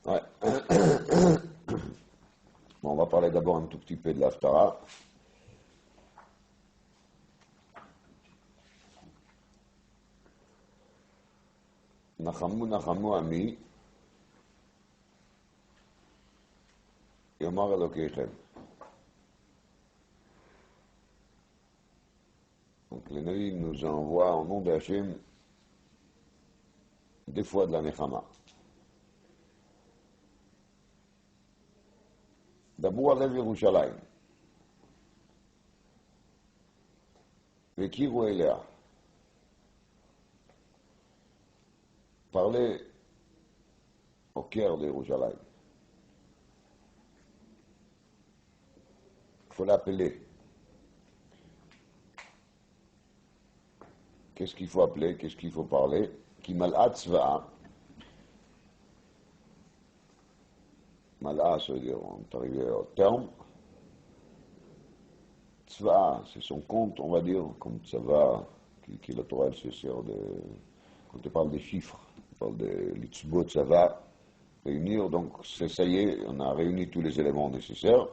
Ouais. Bon, on va parler d'abord un tout petit peu de l'Haftara. Nachamu Nachamu Ami Yomar Elokeichem. Donc le Navi nous envoie en nom d'Hachem des fois de la Nechama. D'abord à Lev Yerushalayim. Vekiru Elea. Parler au cœur de Yerushalayim. Il faut l'appeler. Qu'est-ce qu'il faut appeler? Qu'est-ce qu'il faut parler? Qui mal'at tzva'a. Mal'a, ça veut dire, on est arrivé au terme. Tzva'a, c'est son compte, on va dire, comme tzava, qui la Torah, elle se sert de. Quand on parle des chiffres, on parle de l'itzbo tzava, réunir, donc ça y est, on a réuni tous les éléments nécessaires.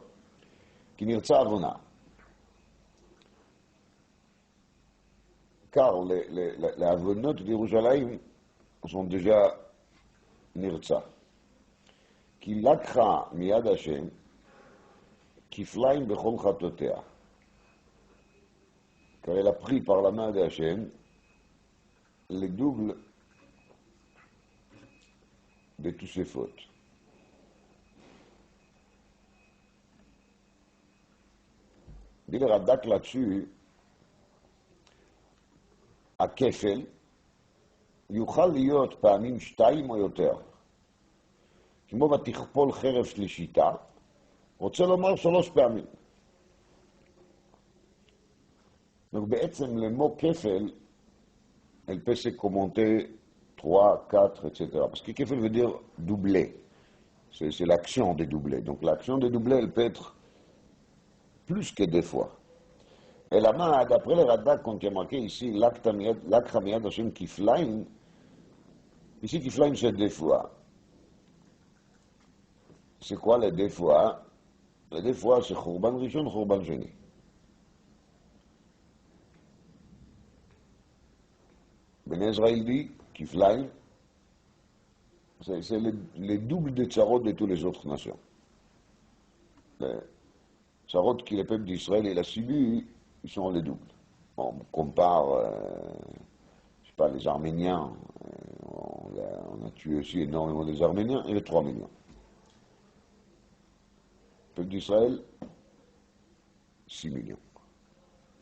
Qui nirtza avona. Car les avonotes d'Yerushalayim sont déjà nirtza. Qui lakra miyad Hashem, kiflaim bechol chatotea. Car elle a pris par la main de Hashem les doubles de toutes ses fautes. Dit le Radak là-dessus, הכפל יוכל להיות פעמים 2 או יותר. כמו בתכפול חרב שלישיתה, רוצה לומר 3 פעמים. Donc בעצם למות כפל, elle peut se commenter 3, 4, etc. Parce que כפל veut dire doubler. C'est l'action de doubler. Donc l'action de doubler, elle peut être plus que 2 fois. Et là, d'après le Radak, quand il y a marqué ici, l'Akra Miyad Hashem Kiflaim, ici Kiflaim c'est 2 fois. C'est quoi les 2 fois? Les 2 fois c'est Khurban Rishon, Khurban Sheni. Ben Ezraïl dit, Kiflaim, c'est les doubles des tsarot de toutes les autres nations. Les tsarot que le peuple d'Israël il a subi, ils sont les doubles. On compare, je sais pas, les Arméniens, on a tué aussi énormément les Arméniens, et les 3 millions. Le peuple d'Israël, 6 millions.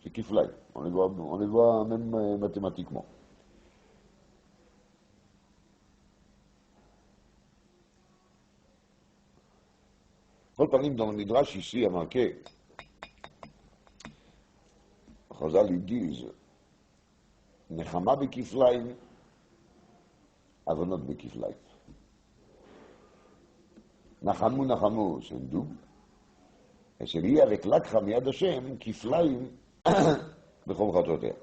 C'est Kiflaim. On les voit même mathématiquement. Paul Panim dans le Midrash ici a marqué, Chazal ils disent, Nechama bekiflaim, avonot bekiflaim. Nachamu, Nachamu, c'est un double. Et c'est lié avec l'Akra Miyad Hashem, kiflaim, bechol chatotea.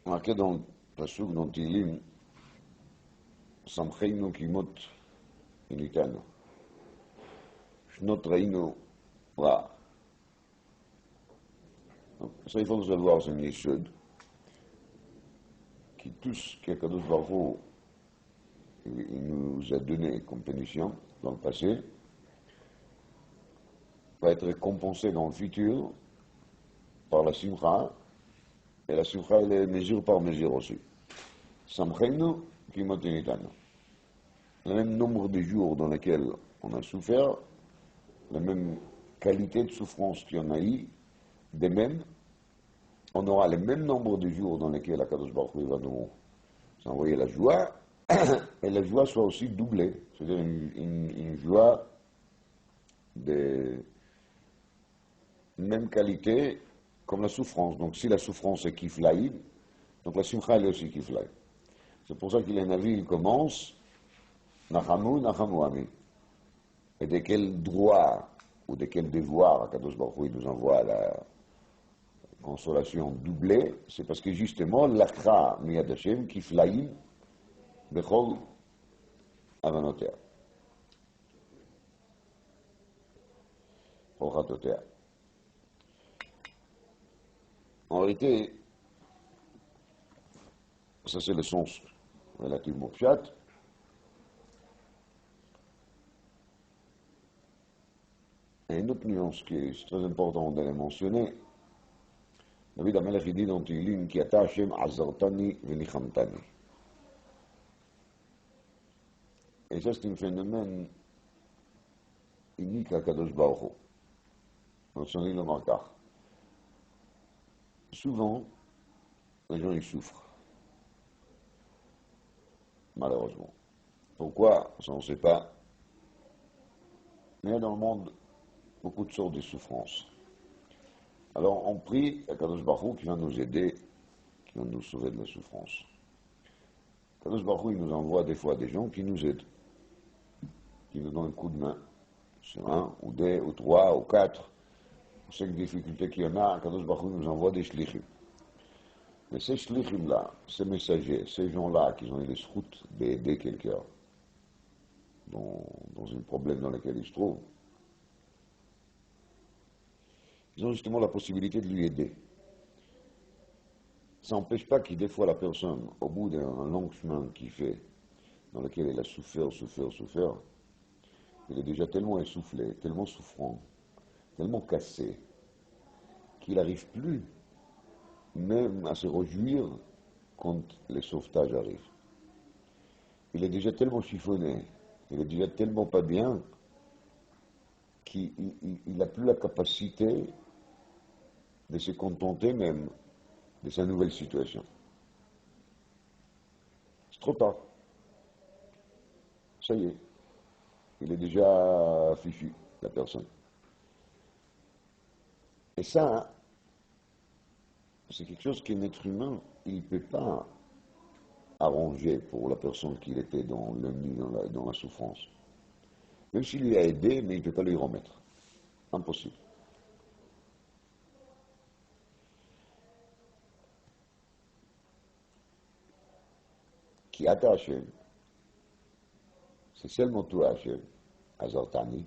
Marqué dans le pasuk dans Tilim, Samcheinu kimot initano. Shnot reinu ra. Ça, il faut le savoir, c'est une yeshud. Qui tout ce qu'Akadosh Baruch Hu nous a donné comme pénition dans le passé, va être récompensé dans le futur par la simcha. Et la simcha, elle est mesure par mesure aussi. Samcheinu kimot initano. Le même nombre de jours dans lesquels on a souffert, la même qualité de souffrance qu'il y en a eu, de même, on aura le même nombre de jours dans lesquels Akadosh Baruch Hu va nous envoyer la joie, et la joie soit aussi doublée, c'est-à-dire une joie de même qualité comme la souffrance. Donc si la souffrance est kiflaïm, donc la simcha elle est aussi kiflaïm. C'est pour ça qu'il y a un avis, il commence Nachamu, Nachamu Ami. et de quel droit ou de quel devoir Akadosh Baruch Hu nous envoie la consolation doublée, c'est parce que justement, l'akra miyad Hashem kiflaim bechol avanoter. En réalité, ça c'est le sens relativement pshat. Et une autre nuance qui est très importante de la mentionner, David Amelech dit dans Tehillim ki ata Hashem azartani venichamtani. Et ça c'est un phénomène unique à Kadosh Baruch Hu. On s'en est le marquard. Souvent, les gens ils souffrent. Malheureusement. Pourquoi? Ça on ne sait pas. Mais il y a dans le monde beaucoup de sortes de souffrances. Alors on prie à Kadosh Baruch Hu qui va nous aider, qui va nous sauver de la souffrance. Kadosh Baruch Hu il nous envoie des fois des gens qui nous aident, qui nous donnent un coup de main, sur un, ou deux, ou trois, ou quatre. On sait que difficultés qu'il y en a, Kadosh Baruch Hu nous envoie des shlichim. Mais ces shlichim-là, ces messagers, ces gens-là qui ont eu les routes d'aider quelqu'un dans un problème dans lequel il se trouve, ils ont justement la possibilité de lui aider. Ça n'empêche pas que des fois la personne, au bout d'un long chemin qu'il fait, dans lequel elle a souffert, il est déjà tellement essoufflé, tellement souffrant, tellement cassé, qu'il n'arrive plus même à se réjouir quand les sauvetages arrivent. Il est déjà tellement chiffonné, il est déjà tellement pas bien, qu'il n'a plus la capacité de se contenter même de sa nouvelle situation. C'est trop tard. Ça y est. Il est déjà fichu, la personne. Et ça, c'est quelque chose qu'un être humain, il ne peut pas arranger pour la personne qu'il était dans l'ennui, dans la souffrance. Même s'il lui a aidé, mais il ne peut pas lui remettre. Impossible. Qui ata Hashem, c'est seulement toi Hashem, Azartani,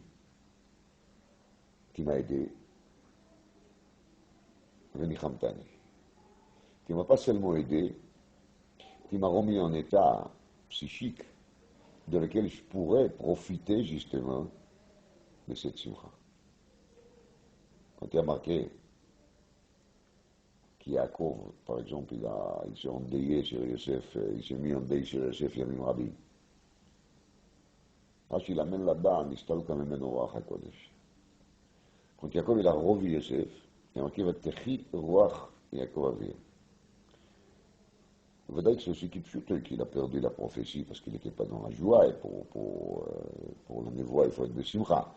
qui m'a aidé, Venichamtani, qui m'a pas seulement aidé, qui m'a remis en état psychique de lequel je pourrais profiter justement de cette simcha. Quand il y a marqué qu'Yaakov, par exemple, il s'est endeuillé sur Yosef, il s'est mis en deuil sur Yosef Yamim Rabbi. Il amène là-bas, Nistal Kamemenu Ruach HaKodesh. Quand Yaakov il a revu Yosef, il y a marqué Vatechi Ruach Yaakov Avir. Vous voyez que c'est aussi qu'il a perdu la prophétie parce qu'il n'était pas dans la joie et pour la névoie, il faut être de Simcha.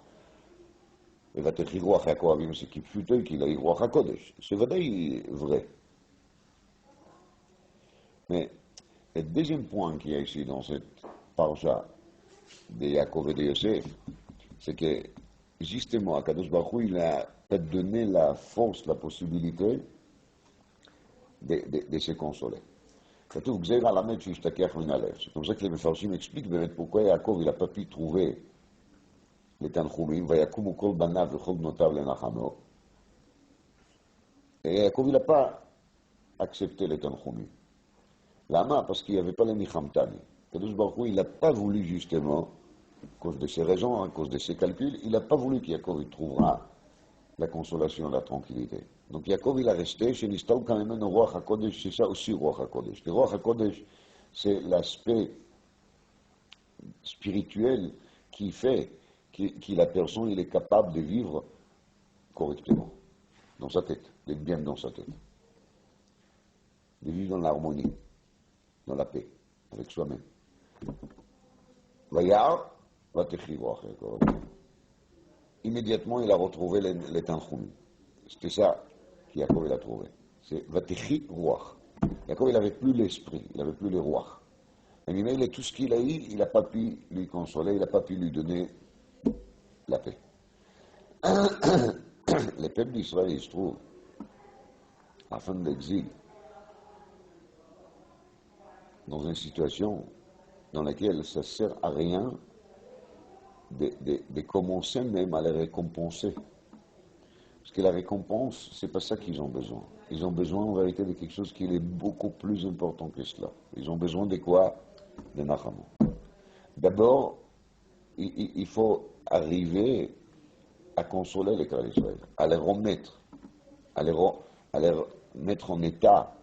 Et Vatechi Ruach Yaakov Avir, c'est qu'il a eu Ruach HaKodesh. C'est vrai. Mais le deuxième point qu'il y a ici dans cette parasha de Yaakov et de Yosef, c'est que justement, Akadosh Baruch Hu, il a peut-être donné la force, la possibilité de se consoler. C'est comme ça que les Mefarshim expliquent pourquoi Yaakov n'a pas pu trouver les Tanchumim, Vayakumu kol banav v'chol bnotav lenachamo. Et Yaakov n'a pas accepté les Tanchumim. Lama, parce qu'il n'y avait pas les Nichamtani. Kadosh Baruch Hu, il n'a pas voulu justement, à cause de ses raisons, à cause de ses calculs, il n'a pas voulu qu'Yaakov trouvera la consolation, la tranquillité. Donc Yaakov il a resté chez Nistal quand même au Ruach HaKodesh, c'est ça aussi Ruach HaKodesh. Le Ruach HaKodesh, c'est l'aspect spirituel qui fait que la personne il est capable de vivre correctement, dans sa tête, d'être bien dans sa tête, de vivre dans l'harmonie, dans la paix, avec soi-même. Immédiatement, il a retrouvé les Tanchumim. C'était ça qu'Yaakov il a trouvé. C'est Vatechi Ruach. Yaakov, il n'avait plus l'esprit, il n'avait plus le Ruach. Et tout ce qu'il a eu, il n'a pas pu lui consoler, il n'a pas pu lui donner la paix. Les peuples d'Israël, ils se trouvent, à la fin de l'exil, dans une situation dans laquelle ça ne sert à rien de commencer même à les récompenser. Parce que la récompense, c'est pas ça qu'ils ont besoin. Ils ont besoin en vérité de quelque chose qui est beaucoup plus important que cela. Ils ont besoin de quoi? De Nachama. D'abord, il faut arriver à consoler les clan d'Israël, à les remettre, à les mettre en état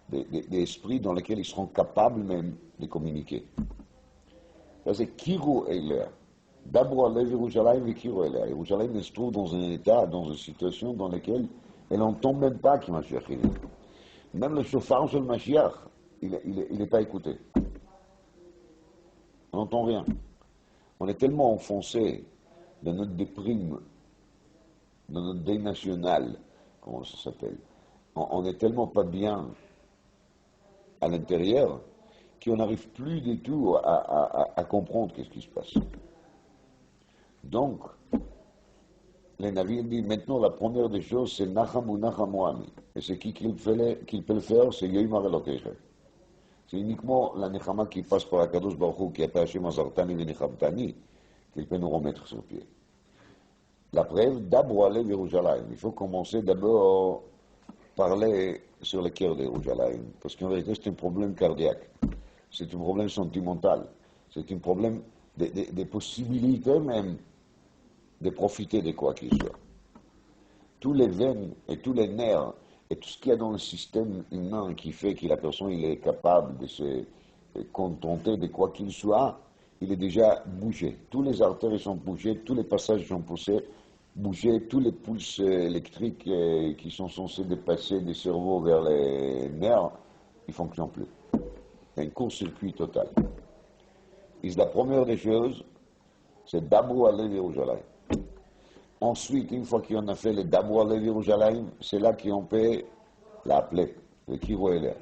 d'esprit dans lequel ils seront capables même de communiquer. Ça, c'est Kiru Eiler. D'abord, à Yerushalayim et Kiru Eiler. Yerushalayim se trouve dans un état, dans une situation dans laquelle elle n'entend même pas qu'il Mashiach est. Même le chauffard sur le Mashiach, il n'est pas écouté. On n'entend rien. On est tellement enfoncé dans notre déprime, dans notre deuil national, comment ça s'appelle. On n'est tellement pas bien à l'intérieur qu'on n'arrive plus du tout à comprendre qu'est-ce qui se passe. Donc, les navires disent maintenant la première des choses, c'est Nachamu Nachamu Ami. Et c'est qui peut le faire, c'est Yoimar Elokechem. C'est uniquement la Nechama qui passe par Akadosh Baruch Hu, qui a attaché Mazartani et Nechamtani, qu'il peut nous remettre sur pied. La preuve, d'abord aller vers Yerushalayim. Il faut commencer d'abord parler sur le cœur de Yerushalayim, parce qu'en vérité c'est un problème cardiaque, c'est un problème sentimental, c'est un problème de possibilités même de profiter de quoi qu'il soit. Tous les veines et tous les nerfs et tout ce qu'il y a dans le système humain qui fait que la personne il est capable de se contenter de quoi qu'il soit, il est déjà bougé. Tous les artères sont bougés, tous les passages sont bougés, tous les pulses électriques qui sont censés dépasser des cerveaux vers les nerfs, ils ne fonctionnent plus. Il y a un court-circuit total. Et la première des choses, c'est d'abord aller vers Yerushalayim. Ensuite, une fois qu'on a fait le d'abord aller vers Yerushalayim, c'est là qu'on peut l'appeler, le Kiru Eiler.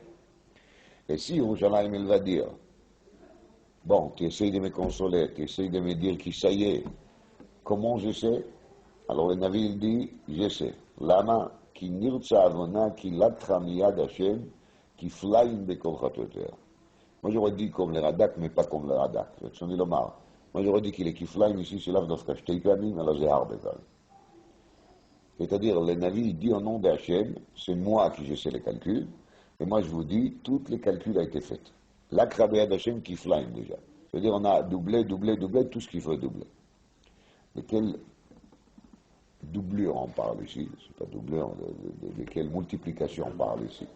Et si Yerushalayim, il va dire, bon, tu essayes de me consoler, tu essayes de me dire que ça y est, comment je sais? Alors le Navi il dit, je sais. Lama, ki nirtza avona, ki lakha miyad Hashem, ki flaim bekol chatoter. Moi j'aurais dit comme le Radak, mais pas comme le Radak. Moi j'aurais dit qu'il est kiflaim ici, c'est l'avdavka shteipamim, alors c'est harbekal. C'est-à-dire, le Navi dit au nom d'Hachem, c'est moi qui je sais les calculs, et moi je vous dis, tous les calculs ont été faits. Lakha miyad Hashem ki flaim déjà. C'est-à-dire, on a doublé tout ce qu'il faut doubler. De quelle doublure on parle ici? C'est pas doublure, de quelle multiplication on parle ici?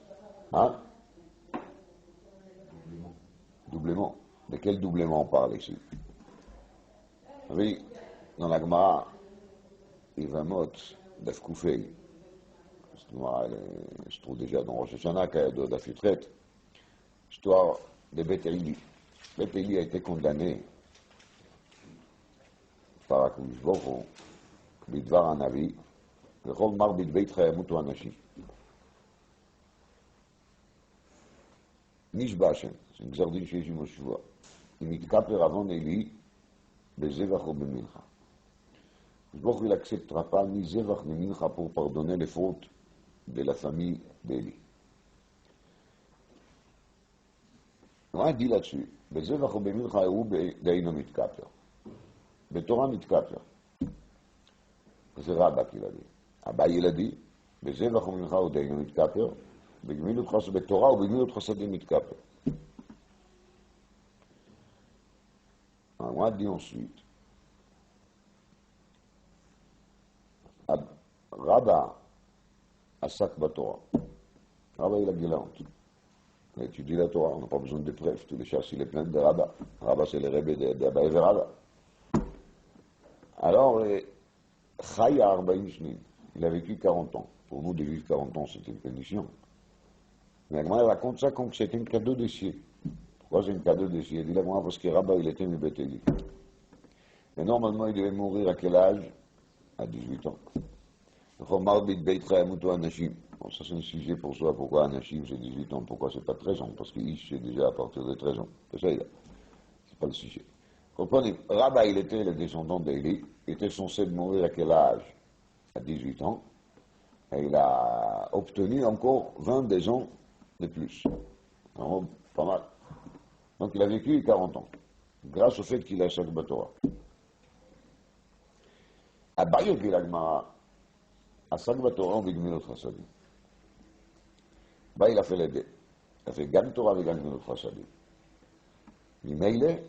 Hein? Doublement. De quel doublement on parle ici? Oui, dans la Gemara, il va mettre d'Afkoufei. Je trouve déjà dans Rosh Hashanah, d'Afutret, histoire de Beth Eli. Beth Eli a été condamné par Akadosh Baruch Hu, בדבר הנביא, וכל מרבית ביתך ימותו אנשים. נשבע השם, זה גזר דין שיש עמו שבוע. אם יתכפר עוון עלי, בזבח או במנחה. ברוך il acceptera pas ni zevach ni mincha pour pardonner les fautes de la famille d'Eli. On a dit là-dessus, בזבח או במנחה הוא דיינו מתכפר. בתורה מתכפר. זה רבא כי ילדי. הבא ילדי, בזבח ומנחה הוא דיינו מתכפר, בגמילות חסד בתורה ובגמילות חסדים מתכפר. On a dit ensuite, Rabba Asak Batora. Rabba il a dit la honte. Il a étudié la Torah, on n'a pas besoin de preuves. Tous les chasses, il est plein de Rabba. Rabba, c'est le rébé d'Abba et Rabba. Alors, Chaya Arbaïm Shnim, il a vécu 40 ans. Pour nous, de vivre 40 ans, c'était une punition. Mais la Gemara raconte ça comme que c'était un cadeau de ciel. Pourquoi c'est un cadeau de ciel? Il dit la Gemara parce que Rabba, il était Mébétéli. Et normalement, il devait mourir à quel âge? À 18 ans. Bon, ça c'est un sujet pour soi. Pourquoi Anashim c'est 18 ans? Pourquoi c'est pas 13 ans? Parce que Ish c'est déjà à partir de 13 ans. C'est ça, c'est pas le sujet. Comprenez, Rabba, il était le descendant d'Élie, il était censé mourir à quel âge? À 18 ans. Et il a obtenu encore 22 ans de plus. Alors, pas mal. Donc il a vécu 40 ans, grâce au fait qu'il a Shak Torah. Abaye dit l'Agmara, à Shak Torah, on vit Gmilut Chasadim. Bah, il a fait les deux. Il a fait Gan Torah et Gan Gmilut Chasadim. L'Imeile,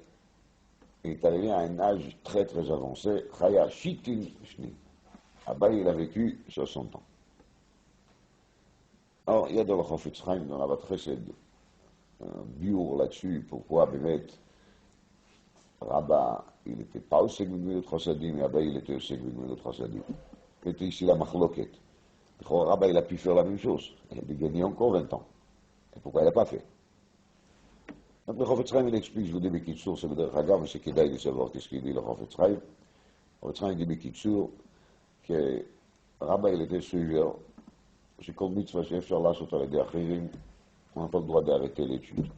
il est arrivé à un âge très très avancé, Chaya Shitin Shni. Abaye, il a vécu 60 ans. Alors, il y a dans le Chofetz Chaim, dans la Chesed, un biour là-dessus, pourquoi Bémet, Rabba, il n'était pas au Segmut Gmilut Chasadim, et Abaye, il était au Segmut Gmilut Chasadim. C'était ici la Machloket. Rabba, il a pu faire la même chose. Il a dû gagner encore 20 ans. Et pourquoi il n'a pas fait? Donc le Chofetz Chaim, il explique, je vous dis Bekitsour, c'est le Derchaga, mais c'est Kedaï de savoir qu'est-ce qu'il dit le Chofetz Chaim. Le Chofetz Chaim dit Bekitsour que Rabba, il était suiveur. C'est comme mitzvah chef sur la sotale des achirim, on n'a pas le droit d'arrêter l'étude.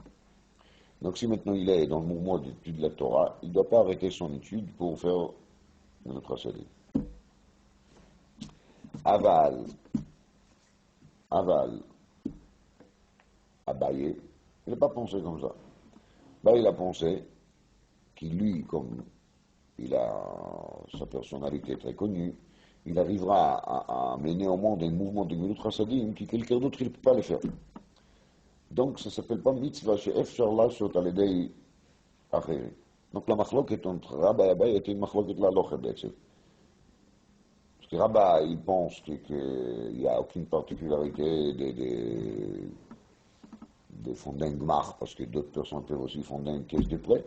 Donc si maintenant il est dans le mouvement d'étude de la Torah, il ne doit pas arrêter son étude pour faire notre procédé. Aval, Abaye, il n'a pas pensé comme ça. Il a pensé qu'il, lui, comme il a sa personnalité très connue, il arrivera à mener au monde un mouvement de Gmilut Chasadim qui quelqu'un d'autre ne peut pas le faire. Donc ça ne s'appelle pas mitzvah chez Efshar Lashot al-Edei Acheri. Donc la machloket entre Rabba et Abaye était une machloket la locha d'Etzel. Parce que Rabba, il pense qu'il n'y a aucune particularité de fonder un gmach, parce que d'autres personnes peuvent aussi fonder une caisse de prêt.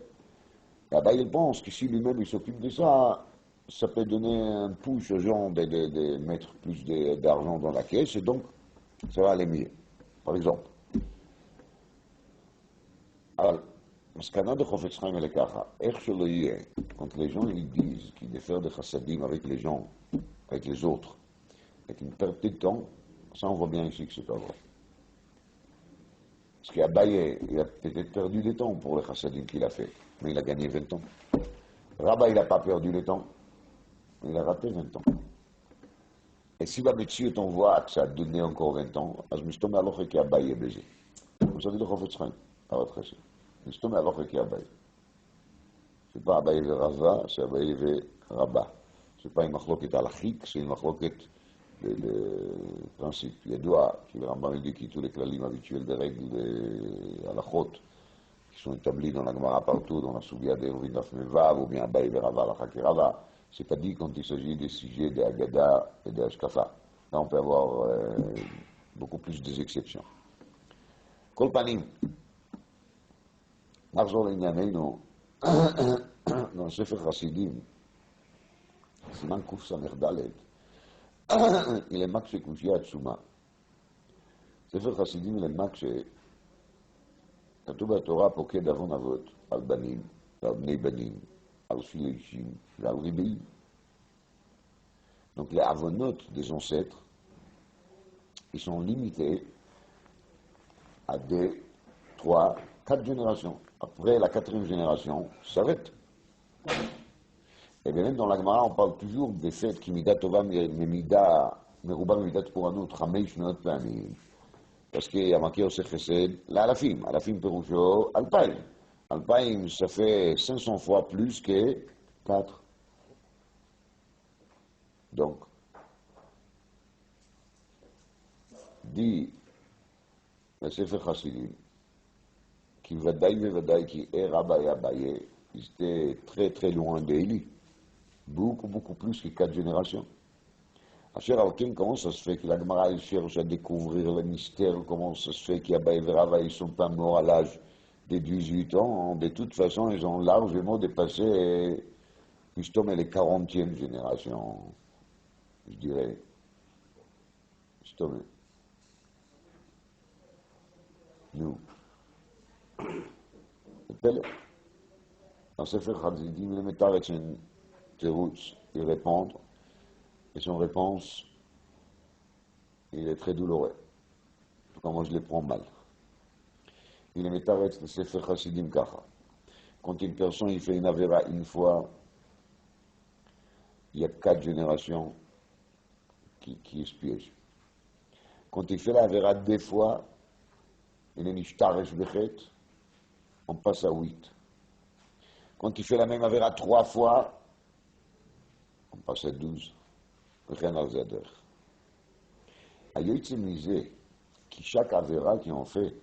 Et Abaye, il pense que si lui-même il s'occupe de ça, ça peut donner un push aux gens de mettre plus d'argent dans la caisse, et donc ça va aller mieux. Par exemple. Alors, ce qu'on a de Chofetz Chaim et le Kacha, quand les gens ils disent qu'ils doivent faire des chassadim avec les gens, avec les autres, avec une perte de temps, ça on voit bien ici que c'est pas vrai. Parce qu'Abaye, il a peut-être perdu du temps pour les chassadim qu'il a fait, mais il a gagné 20 ans. Rabba, il n'a pas perdu le temps, il a raté 20 ans. Et si la métier on voit que ça a donné encore 20 ans, je me suis tombé alors qu'Abaye est baisé. Vous savez le Chofetz Chaim, à votre avis. Je me suis tombé alors qu'Abaye. C'est pas Abaye ve Rava, c'est Abaye ve Rabba. C'est pas une machloket halachique, c'est une machloket de principe. Il y a deux qui le Rambam dit que tous les klalim habituels des règles de halachot qui sont établis dans la Gemara partout, dans la Sougia de Eruvin Daf Mevav, ou bien Abaye ve Rava, Halacha ke Rava, c'est pas dit quand il s'agit des sujets de Haggadah et de Hashkafa. Là, on peut avoir beaucoup plus des exceptions. Kol panim, נחזור לענייננו, dans le Sefer Chassidim, סימן קס"ד, il est marqué קושיה עצומה. ספר חסידים למד שכתוב בתורה פוקד עוון אבות על בנים ועל בני בנים, על שלישים ועל רביעים. Donc les avonotes des ancêtres, ils sont limités à 2, 3, 4 générations. Après la 4e génération, ça s'arrête. Et bien même dans la Gemara, on parle toujours des faits qui midat tova memida meruba midat pouranout chamesh meot pamim. Parce qu'il y a marqué au Chesed l'alafim. Alafim perusho alpaim. Alpaim, ça fait 500 fois plus que 4. Donc, dit le Sefer Chassidim, qui vadaï qui est Rabba et Abaye, ils étaient très très loin d'Élie. Beaucoup plus que 4 générations. Asher Alken, comment ça se fait que la Gemara cherche à découvrir le mystère, comment ça se fait qu'Abaye et Rava, ils ne sont pas morts à l'âge de 18 ans, de toute façon, ils ont largement dépassé, justement, les 40e générations, je dirais. Justement. Nous. Dans Sefer Chassidim, le métal est une Teroutz, il répondre, et son réponse, il est très douloureux. En tout cas, moi, je les prends mal. Il est métaret le Sefer Chassidim Kacha. Quand une personne il fait une avéra une fois, il y a 4 générations qui espiègent. Quand il fait la avéra 2 fois, il est nishtaresh bechet, on passe à 8. Quand il fait la même avéra 3 fois, on passe à 12. Rien à zader. A yoytse misé, qui chaque avéra qui en fait,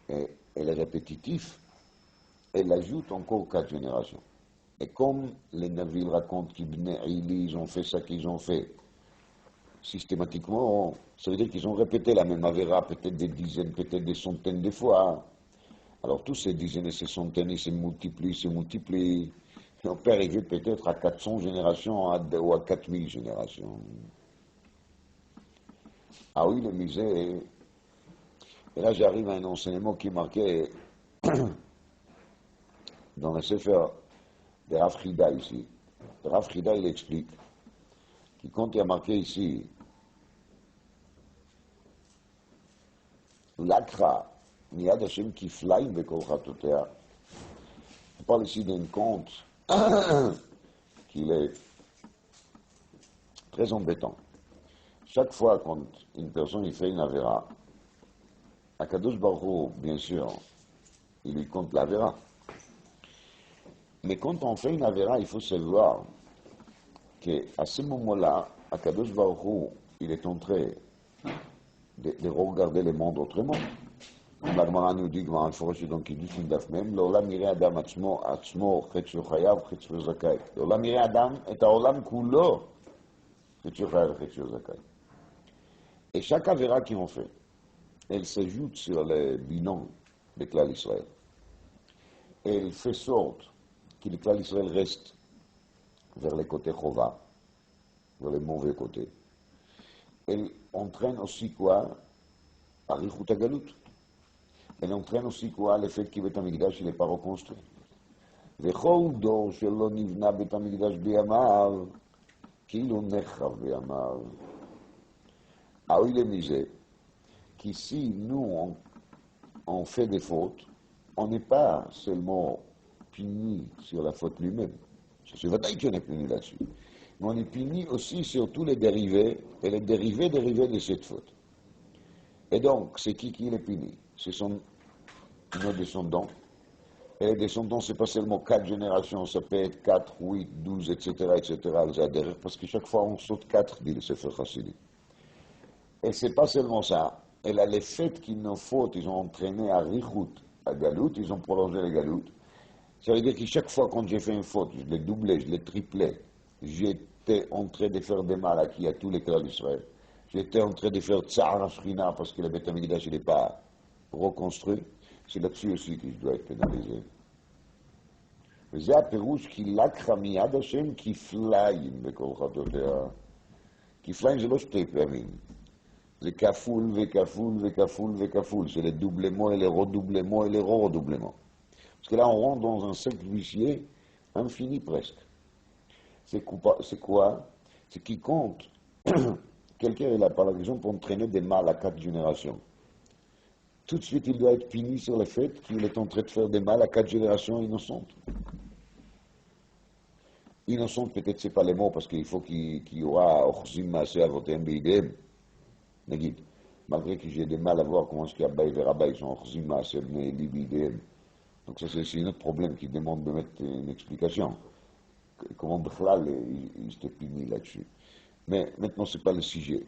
elle est répétitive, elle ajoute encore 4 générations. Et comme les Navil racontent qu'Ibn Aïli, ils ont fait ça qu'ils ont fait, systématiquement, ça veut dire qu'ils ont répété la même avéra peut-être des dizaines, peut-être des centaines de fois. Alors tous ces dizaines et ces centaines, ils se multiplient. Et on peut arriver peut-être à 400 générations ou à 4000 générations. Ah oui, le musée. Et là, j'arrive à un enseignement qui est marqué dans le Sefer de Rav Chida ici. Rav Chida, il explique que quand il y a marqué ici l'Akra, Miyad Hashem Kiflaim Bekol Chatotea, on parle ici d'un conte qui est très embêtant. Chaque fois quand une personne il fait une avéra, Akadosh Baruch Hu, bien sûr, il lui compte l'avéra. Mais quand on fait une avéra, il faut savoir qu'à ce moment-là, Akadosh Baruch Hu, il est en train de regarder le monde autrement. La Gemara nous dit, Gemara Foreshé, donc il dit une daf même, l'olam yireh adam atzmo chetz chayav chetz zakai. L'olam yireh adam et l'olam kulo chetz chayav chetz zakai. Et chaque avéra qu'on fait, elle s'ajoute sur le bilan de Klal Israël. Elle fait sorte que le Klal Israël reste vers les côtés chova, vers les mauvais côtés. Elle entraîne aussi quoi? Arichut Galut. Elle entraîne aussi quoi? Le fait que Beth Amikdash n'est pas reconstruit. Vechol dor shelo nivna Beth Amikdash biyamav, כאילו נחרב בימיו. Ah oui, les misés, qu'ici, nous, on fait des fautes, on n'est pas seulement puni sur la faute lui-même. C'est Vadaï qu'on est puni là-dessus. Mais on est puni aussi sur tous les dérivés, et les dérivés de cette faute. Et donc, c'est qui est puni? Ce sont nos descendants. Et les descendants, c'est pas seulement 4 générations, ça peut être 4, 8, 12, etc., parce que chaque fois, on saute 4, dit le Sefer Chassidi. Et c'est pas seulement ça. Et là, les faits qui nos fautes, ils ont entraîné à Richout, à Galout, ils ont prolongé les Galout. Ça veut dire que chaque fois quand j'ai fait une faute, je l'ai doublé, je l'ai triplé, j'étais en train de faire des mal à qui? À tous les clans d'Israël. J'étais en train de faire Tsar Ashrina parce que le Beth Amikdash n'est pas reconstruit. C'est là-dessus aussi que je dois être pénalisé. וזה הפירוש כי לקחה מיד השם כפליים בכל חטאותיה. כפליים זה לא 2 פעמים. זה כפול וכפול וכפול וכפול. C'est les doublements et les redoublements et les redoublements. Parce que là, on rentre dans un cercle vicieux infini presque. C'est quoi? C'est qui compte. Quelqu'un est là, par exemple, entraîner des mal à 4 générations. Tout de suite, il doit être puni sur le fait qu'il est en train de faire des mal à 4 générations innocentes. Innocentes, peut-être c'est pas les mots, parce qu'il faut qu'il y aura Ochzim Maaseh Avotem Beidem. Nagid, malgré que j'ai des mal à voir comment est-ce qu'il y a Baï Verabay, ils sont Ochzim Maaseh Beidem. Donc ça, c'est un autre problème qui demande de mettre une explication. Comment Bchlal, il s'était puni là-dessus. Mais maintenant, c'est pas le sujet.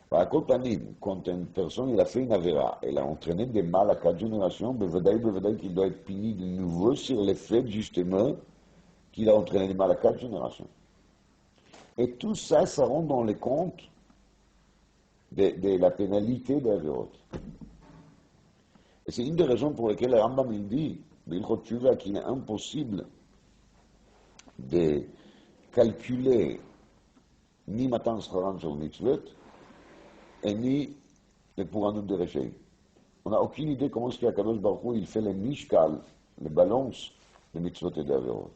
Par contre, quand une personne il a fait une avéra, elle a entraîné des mal à 4 générations, bevedaï qu'il doit être puni de nouveau sur le fait, justement, qu'il a entraîné des mal à 4 générations. Et tout ça, ça rentre dans les comptes de la pénalité des avérotes. Et c'est une des raisons pour lesquelles le Rambam il dit, Bilchot Tshuva, qu'il est impossible de calculer ni Matan Scharan sur le mitzvot, et ni le Puranut de Rechaim. On n'a aucune idée comment est-ce qu'Akadosh Baruch Hu, il fait les mishkal, les balances de mitzvot et d'averot.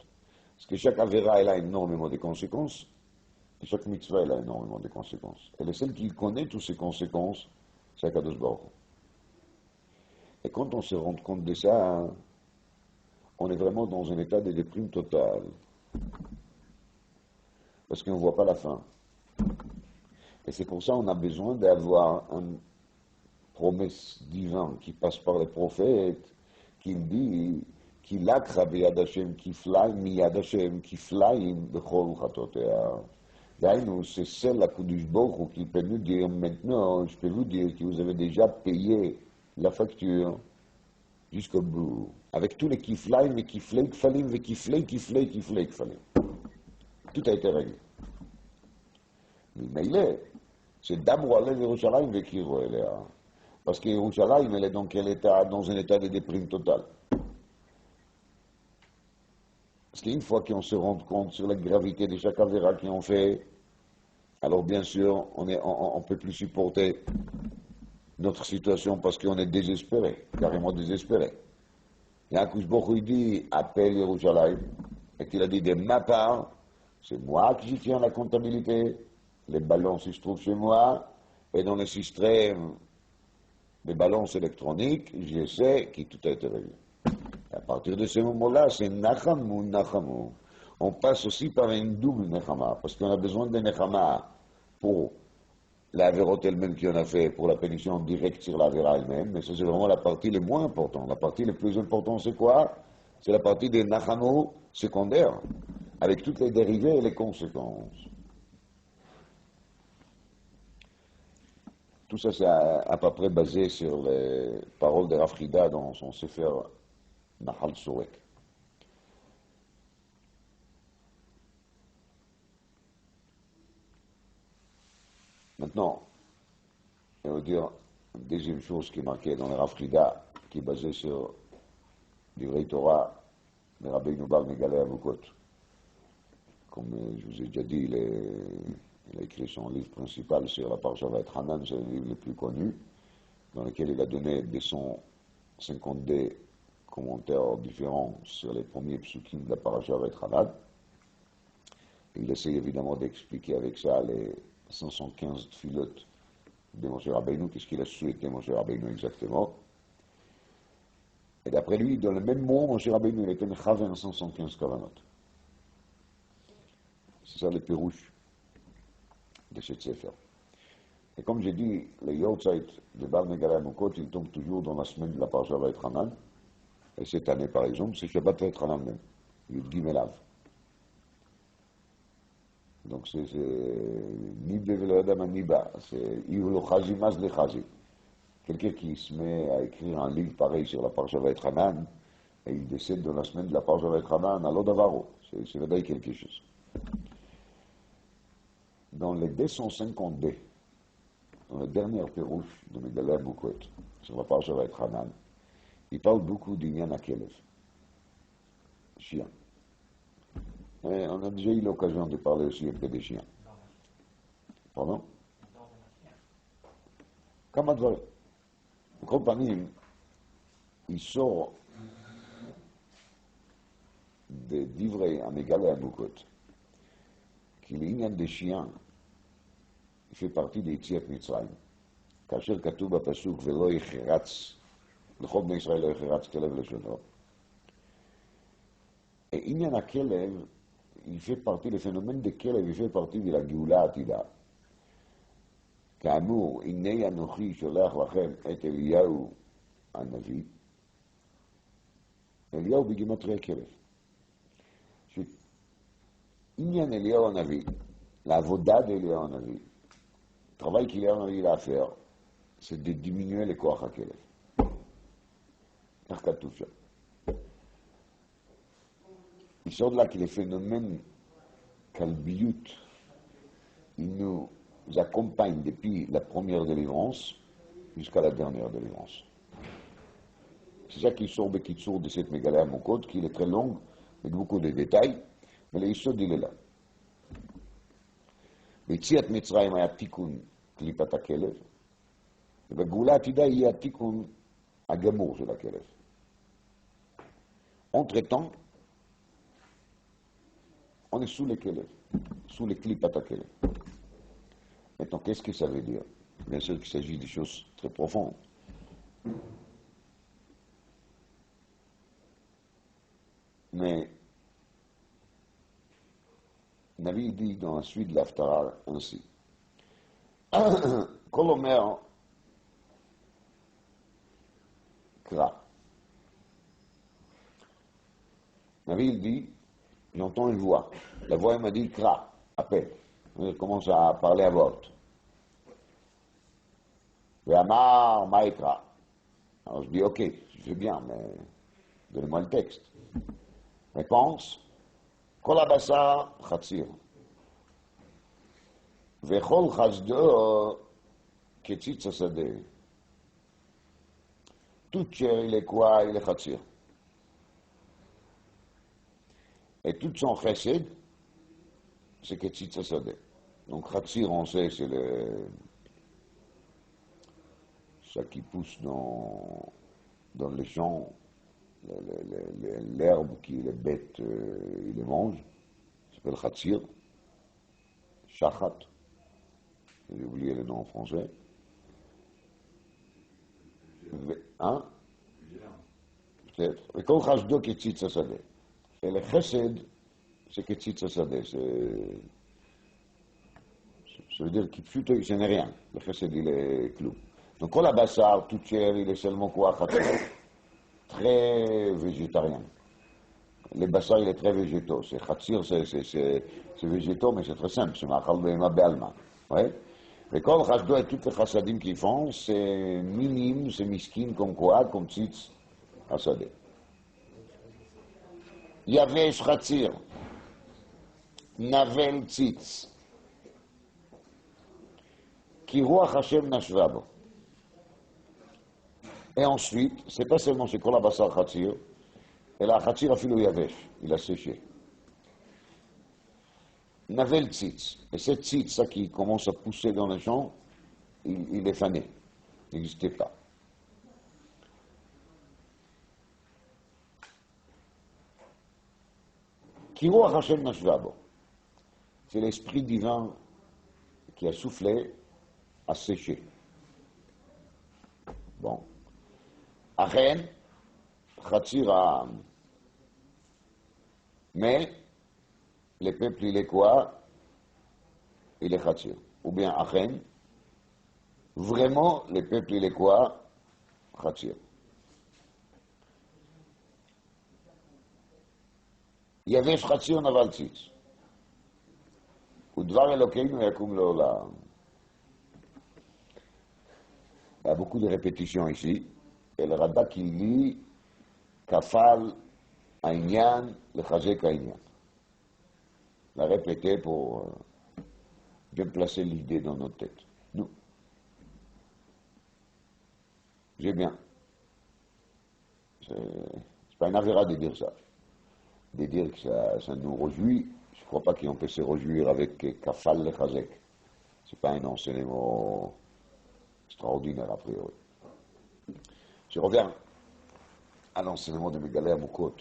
Parce que chaque avéra, elle a énormément de conséquences, et chaque mitzvah, elle a énormément de conséquences. Et le seul qui connaît toutes ces conséquences, c'est Akadosh Baruch Hu. Et quand on se rend compte de ça, on est vraiment dans un état de déprime totale. Parce qu'on ne voit pas la fin. Et c'est pour ça qu'on a besoin d'avoir une promesse divine qui passe par les prophètes, qui dit qu'il a krabé Hashem, qui fly miyad Hashem, qui fly bechol chatotea. D'ailleurs, c'est celle la Kudush Baruch qui peut nous dire maintenant, je peux vous dire que vous avez déjà payé la facture jusqu'au bout. Avec tous les kiflaim et kiflei kfalim et kiflei kfalim. Tout a été réglé. Mais il est. C'est d'abord aller vers Yerushalayim et Kiro Elea. Parce que Yerushalayim, elle est dans quel état? Dans un état de déprime totale. Parce qu'une fois qu'on se rend compte sur la gravité de chaque avéra qu'on fait, alors bien sûr, on ne peut plus supporter notre situation parce qu'on est désespéré, carrément désespéré. Et Akush Baruch il dit, appelle Yerushalayim, et qu'il a dit, de ma part, c'est moi qui tiens la comptabilité, les balances se trouvent chez moi, et dans le système des balances électroniques, je sais que tout a été réglé. À partir de ce moment-là, c'est Nachamu, Nachamu. On passe aussi par une double Nechama, parce qu'on a besoin de Nechama pour la vérote elle-même qu'on a fait, pour la pénition directe sur la véra elle-même, mais ça c'est vraiment la partie la moins importante. La partie la plus importante c'est quoi? C'est la partie des Nachamu secondaires, avec toutes les dérivées et les conséquences. Tout ça c'est à peu près basé sur les paroles de Rav Chida dans son Sefer Nahal Sorek. Maintenant, on va dire une deuxième chose qui est marquée dans le Rav Chida, qui est basée sur l'Ivrei Torah de Rabbi Bar Megalé Avukot. Comme je vous ai déjà dit, il a écrit son livre principal sur la Parasha Vaetchanan, c'est le livre le plus connu, dans lequel il a donné 252 commentaires différents sur les premiers psukim de la Parasha Vaetchanan. Il essaie évidemment d'expliquer avec ça les 515 filotes de Moshe Rabbeinu, qu'est-ce qu'il a souhaité Moshe Rabbeinu exactement. Et d'après lui, dans le même mot, Moshe Rabbeinu, il était mechaver 515 kavanot. C'est ça le pirouche de cette sefer. Et comme j'ai dit, le Yortzeit de Bar Megalé Amukot, il tombe toujours dans la semaine de la Parasha Vaetchanan. Et cette année, par exemple, c'est Shabbat Vaetchanan même, Yud Gimel Av. Donc c'est Nibe Veloyadam Niba, c'est Iulo Chazi Maz Le Chazi. Quelqu'un qui se met à écrire un livre pareil sur la Parasha Vaetchanan, et il décède dans la semaine de la Parasha Vaetchanan à l'Odavaro. C'est vraiment quelque chose. Dans les 252, dans la dernière pérouche de Megalé Amukot, sur la Parasha Vaetchanan, il parle beaucoup d'Inyan HaKelev, chien. Et on a déjà eu l'occasion de parler aussi un peu des chiens. Pardon? Kama dvarim. En compagnie, il sort de Divrei à Megalé Amukot, que l'Inyan des chiens il fait partie des Yetziat Mitzrayim. כאשר כתוב בפסוק ולא יחרץ, לכל בני ישראל לא יחרץ כלב לשונו. Et Inyan HaKelev, il fait partie, le phénomène de Kelev, il fait partie de la Géoula Atida. כאמור, הנה אנוכי שולח לכם את אליהו הנביא, אליהו בגימטריה כלב. עניין אליהו הנביא, לעבודה d'Eliyahu הנביא, le travail qu'Eliyahu הנביא a à faire, c'est de diminuer le koach HaKelev. כך כתוב שם. Il sort de là que les phénomènes kalbiyut, ils nous accompagnent depuis la première délivrance jusqu'à la dernière délivrance. C'est ça qui sort de cette Megalé Amukot, qui est très longue, avec beaucoup de détails, mais l'Yisod il est là. ביציאת מצרים היה תיקון קליפת הכלב, ובגאולה העתידה יהיה התיקון הגמור של הכלב. Entre-temps, on est sous les kelev, sous les klipat hakelev. Maintenant, qu'est-ce que ça veut dire? Bien sûr qu'il s'agit de choses très profondes. Mais Navi dit dans la suite de l'Aftara ainsi. Colomer Kra. Navi dit, j'entends une voix. La voix m'a dit Kra, appelle. Je commence à parler à voix haute. Ve'amar Maïkra. Alors je dis, ok, je fais bien, mais donnez-moi le texte. Réponse, Kol abasar chatzir. Vechol chazdo ketzitz hasadeh. Toute chair, il est quoi? Il est chatzir. Et tout son chesed, c'est ketzitz hasadeh. Donc chatzir, on sait, c'est ça qui pousse dans les champs, l'herbe qui les bêtes, ils les mangent, ça s'appelle chatzir, shachat, j'ai oublié le nom en français. Hein? Peut-être. Et kol chashdo ketzitz hasadeh. Et le chesed, c'est ketzitz hasadeh, ça veut dire qu'il ce n'est rien. Le chesed, il est clou. Donc, kol abasar, toute chair, il est seulement quoi? Chatzir. Très végétarien. Les bassar, il est très végétaux. C'est chatzir, c'est végétaux, mais c'est très simple. C'est ma'achal be'ema be'alma. Ouais. Mais kol chashdo et toutes les chassadim qu'ils font, c'est minime, c'est miskin, comme quoi? Comme tzitz hasadeh. Yavesh chatzir. Navel tzitz. Ki ruach Hashem nashva bo. Et ensuite, c'est pas seulement c'est kol abasar chatzir, et la chatzir afilou yavesh, il a séché. Navel tzitz, et cette tzitz, ça qui commence à pousser dans les champs, il est fané, il n'existait pas. Ki ruach Hashem nashva bo. C'est l'esprit divin qui a soufflé, a séché. Bon. Achen, chatzir ha'am. Mais, le peuple, il est quoi? Il est chatzir. Ou bien, achen, vraiment, le peuple, il est quoi? Chatzir. Yavesh chatzir naval tzitz. Udvar Elokeinu yakum le'olam. Il y a beaucoup de répétitions ici. Et le Radak qui lit Kafal Aïnyan, le Chazek Aïnyan. La répéter pour bien placer l'idée dans notre tête. Nous. J'ai bien. C'est pas une avéra de dire ça. De dire que ça nous réjouit. Je ne crois pas qu'on peut se réjouir avec Kafal le Chazek. Ce n'est pas un enseignement extraordinaire a priori. Je reviens à l'enseignement de Megaleh Amukot.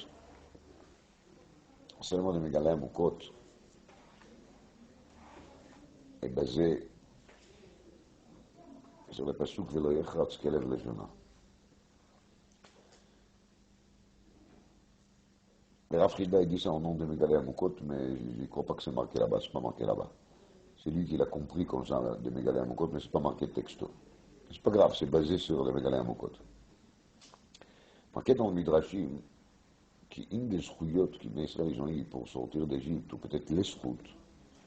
L'enseignement de Megaleh Amukot est basé sur le pasuk Velo yechatz kelev lejona. Le Rav Chida dit ça au nom de Megaleh Amukot, mais je ne crois pas que c'est marqué là-bas, c'est pas marqué là-bas. C'est lui qui l'a compris comme ça de Megaleh Amukot, mais c'est pas marqué texto. C'est pas grave, c'est basé sur le Megaleh Amukot. Marqué dans le Midrashim, qui une des zchuyot qui Israël ont eu pour sortir d'Égypte, ou peut-être les zchut,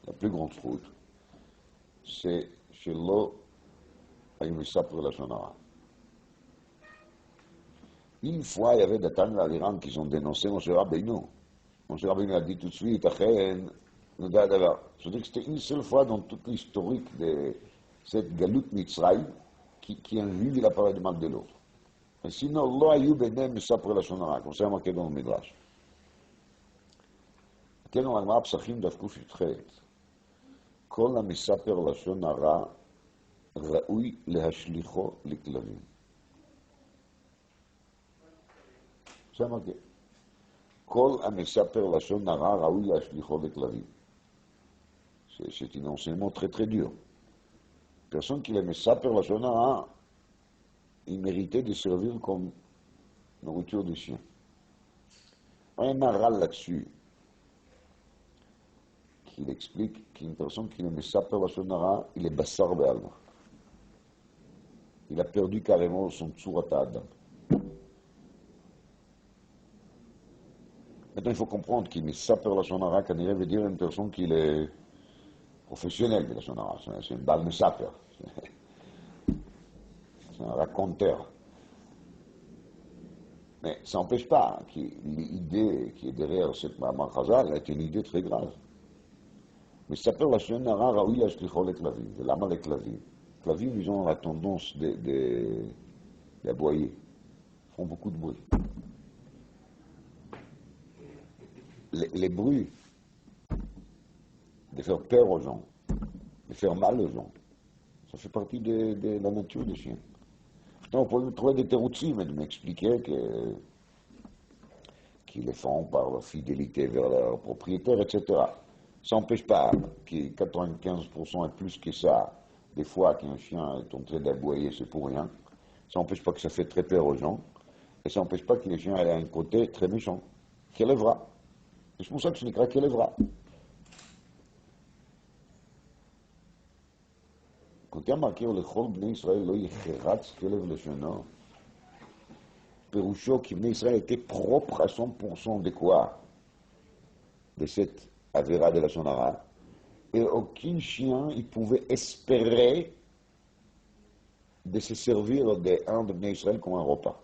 la plus grande zchut, c'est chez l'eau à une pour la Shonara. Une fois, il y avait des Tanya à l'Iran qui ont dénoncé Moshe Rabbeinu. Moshe Rabbeinu a dit tout de suite, Achen, nous d'abord. Je veux dire que c'était une seule fois dans toute l'historique de cette Galut Mitzrayim qui un juif, il a parlé de mal de l'autre. Et sinon, lo ayu benem misapre la shonara, comme c'est marqué dans le Midrash. כן הוא הגמרא פסחים דף ק"ח, כל המספר לשון הרע ראוי להשליכו לכלבים. זה אמרתי. כל המספר לשון הרע ראוי להשליכו לכלבים. C'est un enseignement très très dur. Personne qui le מספר לשון הרע, il méritait de servir comme nourriture de chien. Un maral là-dessus, qu'il explique qu'une personne qui ne met ça par la sonara, il est bassar be'alma. Il a perdu carrément son tsurat Adam. Maintenant, il faut comprendre qu'il met ça par la sonara, qu'on veut dire une personne qui est professionnelle de la sonara. C'est une balle de saper. C'est un raconteur. Mais ça n'empêche pas que l'idée qui est derrière cette Mahamar Chazal est une idée très grave. Mais ça peut la sonara, Raoui la shlichol et klavim. C'est l'âme les klavim. Klavim, ils ont la tendance d'aboyer. Ils font beaucoup de bruit. Les bruits, de faire peur aux gens, de faire mal aux gens, ça fait partie de la nature des chiens. On peut trouver des teroutsim et de m'expliquer qu'ils les font par leur fidélité vers leur propriétaire, etc. Ça n'empêche pas que 95% et plus que ça, des fois qu'un chien est en train d'aboyer, c'est pour rien. Ça n'empêche pas que ça fait très peur aux gens. Et ça n'empêche pas que les chiens aient un côté très méchant, qui élèvera. C'est pour ça que ce n'est qu'à qui élèvera. Quand il y a marqué le Chol Bnei Israël, lo yicheratz kelev leshono, Péroucho qui Bnei Israël était propre à 100% de quoi? De cette avéra de la sonara. Et aucun chien, il pouvait espérer de se servir d'un de Bnei Israël comme un repas.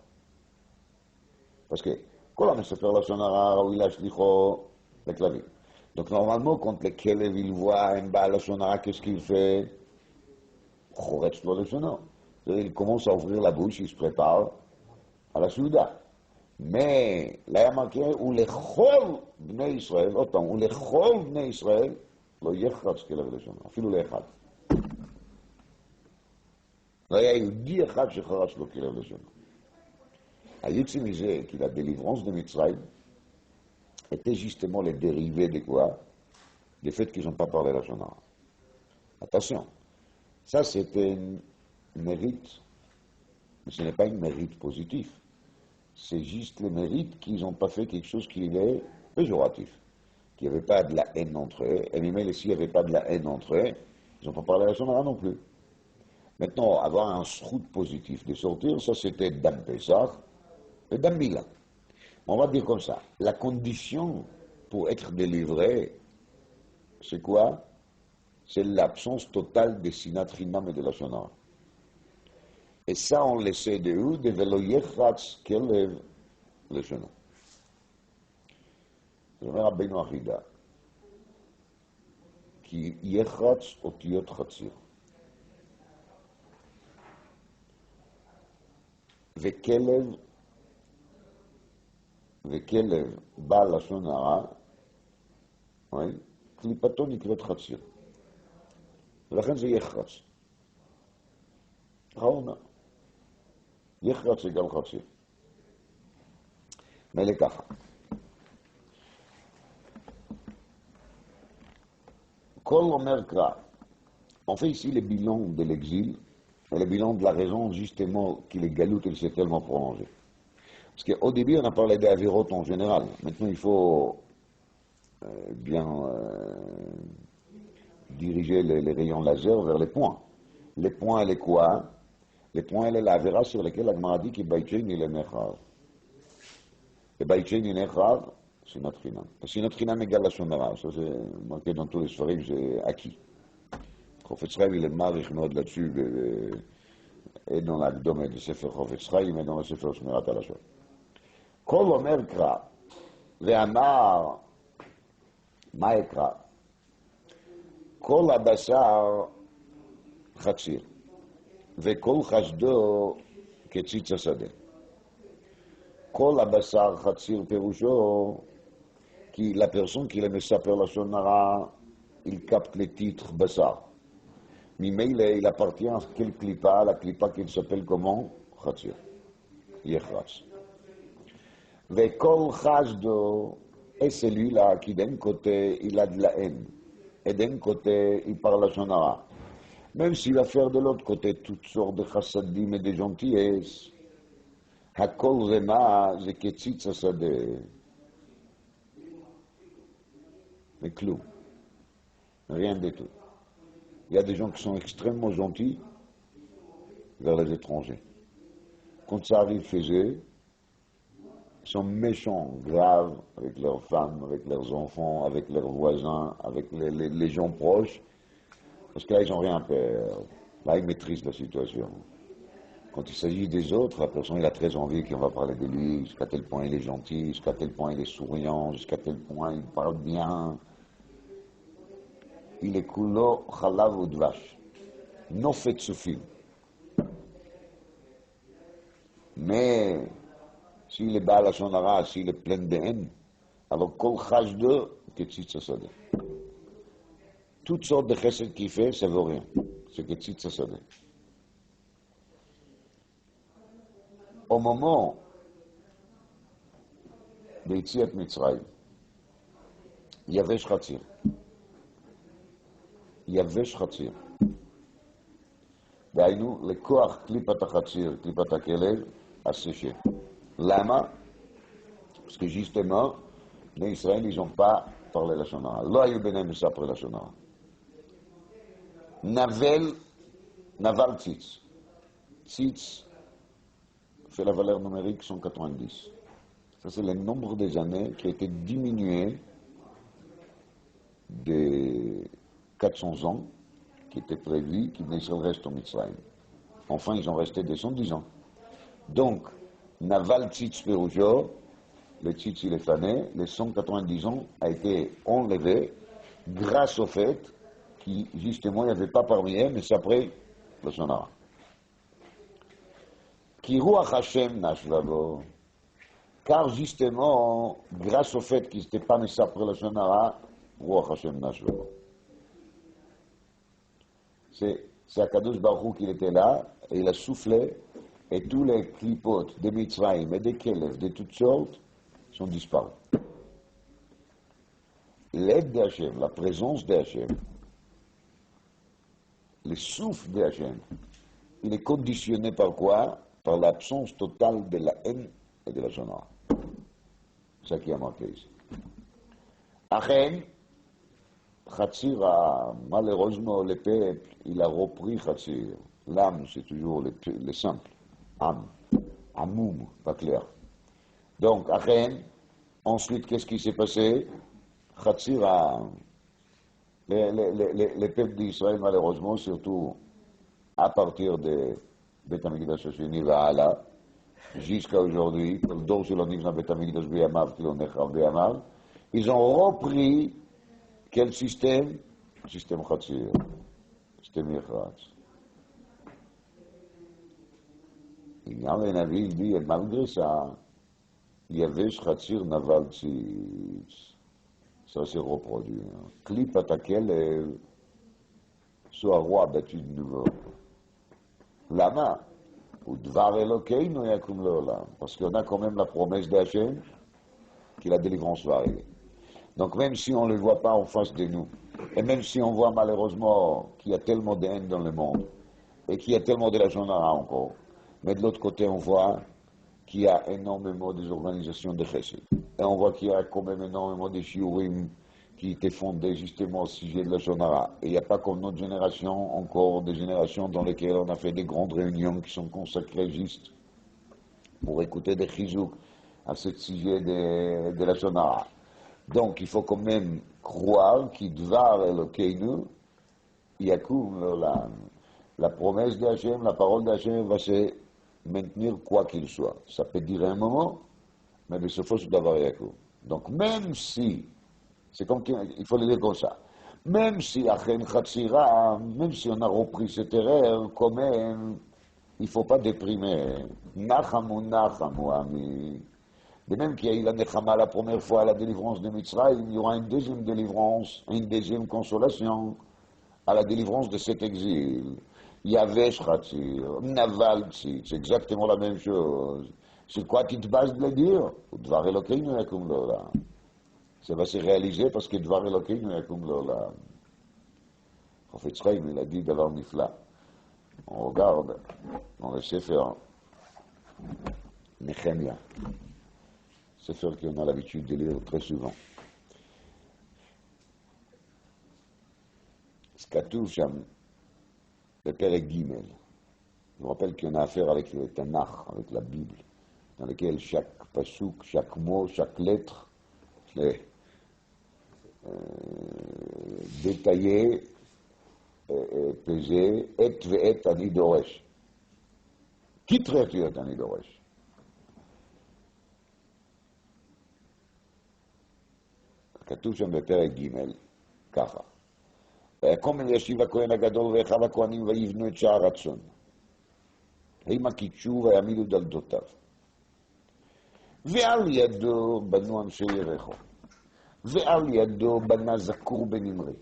Parce que, quand on se fait la sonara, ou il a shlicho, les claviers. Donc normalement, quand le kelev, il voit un bas la sonara, qu'est-ce qu'il fait? Il commence à ouvrir la bouche, il se prépare à la souda. Mais là, il y a marqué où les chol bnei Israël, autant, où les chol bnei Israël, lo yechatz kelev leshona, אפילו לאחד. לא היה יהודי אחד שחרש לו כלב לשונה. היוצא מזה, כי la délivrance de Mitzrayim était justement les dérivés de quoi? Du fait qu'ils n'ont pas parlé la sonara. Attention. Ça, c'est un mérite, mais ce n'est pas un mérite positif. C'est juste le mérite qu'ils n'ont pas fait quelque chose qui est péjoratif, qu'il n'y avait pas de la haine entre eux, et même s'il n'y avait pas de la haine entre eux, ils n'ont pas parlé à la sonara non plus. Maintenant, avoir un srout positif de sortir, ça c'était Dam Pesach et Dam Mila. On va dire comme ça, la condition pour être délivré, c'est quoi? C'est l'absence totale de Sinat Chinam et de la sonara. Et ça, on le sait de où? De Velo Yechatz Kelev Leshona. זה אומר רבינו החידה, כי יחרץ אותיות חציר. וכלב בעל לשון הרע, קליפתו נקראת חציר. ולכן זה יחרץ. ככה הוא אומר. יחרץ זה גם חציר. מילא ככה. כל אומר קרא. On fait ici le bilan de l'exil et le bilan de la raison justement que le galout il s'est tellement prolongé. Parce qu'au début on a parlé des avérotes en général. Maintenant il faut bien diriger les rayons laser vers les points. Les points, elle est quoi? Les points, elle est la avéra sur laquelle la Gemara dit que Baïtchen il est nechav. Et Baïtchen il est nechav, c'est notre chinam. C'est notre chinam égale la sonara. Ça c'est marqué dans tous les sfarim, c'est acquis. Chofetz Chaim il est marich מאוד là-dessus, et dans l'Akdome de Sefer Chofetz Chaim, et dans le Sefer Shmirat HaLashon. כל אומר קרא, ואמר, מה יקרא? כל הבשר חציר, וכל חשדו כציץ השדה. כל הבשר חציר פירושו, כי la personne qui le מספר לשון הרע, il capte le titre בשר. ממילא il appartient à quelle clipa, la clipa qui s'appelle comment? חציר. יחרץ. וכל חשדו, et celui-là qui d'un côté il a de la haine, et d'un côté il parle à son ara. Même s'il va faire de l'autre côté toutes sortes de chassadim et de gentillesses, hakol rema, c'est ketzitz asadeh. mais clou, rien du tout. Il y a des gens qui sont extrêmement gentils vers les étrangers. Quand ça arrive chez eux, ils sont méchants, graves, avec leurs femmes, avec leurs enfants, avec leurs voisins, avec les gens proches, parce que là, ils n'ont rien à perdre. Là, ils maîtrisent la situation. Quand il s'agit des autres, la personne il a très envie qu'on va parler de lui, jusqu'à tel point il est gentil, jusqu'à tel point il est souriant, jusqu'à tel point il parle bien. Il est kulo chalav ou dvash. Nofet sufim. Mais s'il est bas à son ara, s'il est plein de haine, alors kol chaj de ketzitza sadeh. Toutes sortes de chesed qu'il fait, ça vaut rien. C'est ketzitza sadeh. Au moment de Yetziat Mitzrayim, il y avait Shchatzir. Il y avait Shchatzir. D'ailleurs, le koach klipat hachatzir, klipat hakelev, a séché. Lama, parce que justement, les Israéliens, ils n'ont pas parlé la Shonara. Lo ayu benem après la Shonara. Naval tzitz. Tzitz fait la valeur numérique 190. Ça, c'est le nombre des années qui a été diminué de 400 ans qui était prévu qu'Ibn Israël reste au Mitzrayim. Enfin, ils ont resté 210 ans. Donc, Naval Tzitz Peroujo, le Tzitz il est fané, les 190 ans a été enlevé grâce au fait qu'il, justement, il n'y avait pas parmi eux, mais c'est après le Shonara. Ki ruach Hashem nashvalo, car justement, grâce au fait qu'il n'était pas mis après le Shonara, ruach Hashem nashvalo. C'est Akadosh Baruch Hu qui était là, et il a soufflé, et tous les clipotes des Mitzrayim et des Kelev, de toutes sortes, sont disparus. L'aide d'Hachem, la présence d'Hachem, le souffle d'Hachem, il est conditionné par quoi? Par l'absence totale de la haine et de la Shonara. C'est ça qui a marqué ici. Achen, Chatzir a, malheureusement, le peuple, il a repris Chatzir. L'âme, c'est toujours le simple. Âme. Amoum, pas clair. Donc, Achen, ensuite, qu'est-ce qui s'est passé? Chatzir a, les peuples d'Israël, malheureusement, surtout à partir de Beth Amikdash Hasheni Va'ala, jusqu'à aujourd'hui, le dor של הנבנה בית המקדש בימיו, כי לא נחרב בימיו, ils ont repris quel système? Système Chatzir, système Yechatz. Il y a un avis, il dit, et malgré ça, il y avait Chatzir Naval Tzitz. Ça s'est reproduit. Klip Atakel, soit roi battu de nouveau. Lama, ou Dvar Elokeinu Yakum Leolam, parce qu'on a quand même la promesse d'Hachem que la délivrance va arriver. Donc même si on ne le voit pas en face de nous, et même si on voit malheureusement qu'il y a tellement de haine dans le monde, et qu'il y a tellement de la Shonara encore, mais de l'autre côté on voit qu'il y a énormément des organisations de chesed, et on voit qu'il y a quand même énormément de shiurim qui étaient fondés justement au sujet de la Shonara. Et il n'y a pas comme notre génération, encore des générations dans lesquelles on a fait des grandes réunions qui sont consacrées juste pour écouter des chizouk à ce sujet de la Shonara. Donc il faut quand même croire qu'il Dvar Elokeinu Yakum Leolam. La promesse d'Hachem, la parole d'Hachem va se maintenir quoi qu'il soit. Ça peut durer un moment, mais il faut se d'avoir Yakum. Donc même si, c'est comme il faut le dire comme ça, même si Achen Chatzira, même si on a repris cette erreur, quand même, il ne faut pas déprimer. Nachamu Nachamu Ami. De même qu'il y a eu la Nechama la première fois à la délivrance de Mitzrayim, il y aura une deuxième délivrance, une deuxième consolation à la délivrance de cet exil. Yavesh Chatzir, Naval Tzitz, c'est exactement la même chose. C'est quoi tu te bases de le dire? Dvar Elokeinu Yakum Leolam. Ça va se réaliser parce que Dvar Elokeinu Yakum Leolam. Prophet Chaim, il a dit Davar Nifla. On regarde dans le Sefer Nehemia. Sefer qu'on a l'habitude de lire très souvent. כתוב שם בפרק ג'. Je vous rappelle qu'il y en a affaire avec le Tanakh, avec la Bible, dans lequel chaque pasuk, chaque mot, chaque lettre est détaillé, pesé, et ve'et ani doresh. Qui traite et ani doresh? כתוב שם בפרק ג' ככה: ויקום אלישיב הכהן הגדול ואחיו הכהנים ויבנו את שער הצאן. המה קידשו ויעמידו דלתותיו. ועל ידו בנו אנשי יריחו. ועל ידו בנה זכור בן אמרי.